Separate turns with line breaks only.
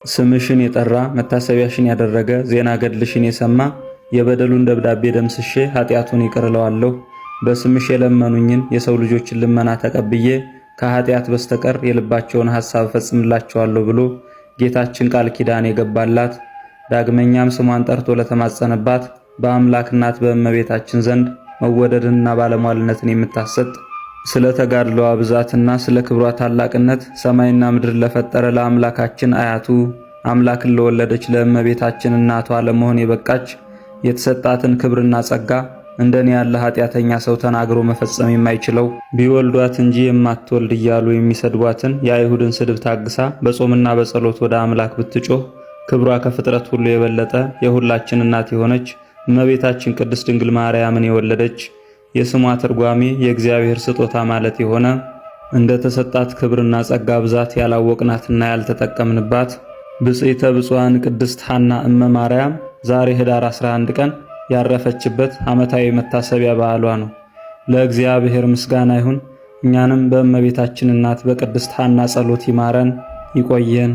ስምሽን የጠራ መታሰቢያሽን ያደረገ ዜና ገድልሽን የሰማ የበደሉን ደብዳቤ ደምስሼ ኃጢአቱን ይቅር እለዋለሁ። በስምሽ የለመኑኝን የሰው ልጆችን ልመና ተቀብዬ ከኃጢአት በስተቀር የልባቸውን ሐሳብ ፈጽምላቸዋለሁ ብሎ ጌታችን ቃል ኪዳን የገባላት ዳግመኛም ስሟን ጠርቶ ለተማጸነባት በአምላክ እናት በእመቤታችን ዘንድ መወደድንና ባለሟልነትን የምታሰጥ ስለ ተጋድሎዋ ብዛትና ስለ ክብሯ ታላቅነት ሰማይና ምድር ለፈጠረ ለአምላካችን አያቱ አምላክን ለወለደች ለእመቤታችን እናቷ ለመሆን የበቃች የተሰጣትን ክብርና ጸጋ እንደኔ ያለ ኃጢአተኛ ሰው ተናግሮ መፈጸም የማይችለው ቢወልዷት እንጂ የማትወልድ እያሉ የሚሰድቧትን የአይሁድን ስድብ ታግሳ በጾምና በጸሎት ወደ አምላክ ብትጮህ ክብሯ ከፍጥረት ሁሉ የበለጠ የሁላችን እናት የሆነች እመቤታችን ቅድስት ድንግል ማርያምን የወለደች የስሟ ትርጓሜ የእግዚአብሔር ስጦታ ማለት የሆነ እንደ ተሰጣት ክብርና ጸጋ ብዛት ያላወቅናትና ያልተጠቀምንባት ብጽዕተ ብፁዓን ቅድስት ሐና እመ ማርያም ዛሬ ኅዳር 11 ቀን ያረፈችበት ዓመታዊ መታሰቢያ በዓሏ ነው። ለእግዚአብሔር ምስጋና ይሁን። እኛንም በእመቤታችን እናት በቅድስት ሐና ጸሎት ይማረን ይቆየን።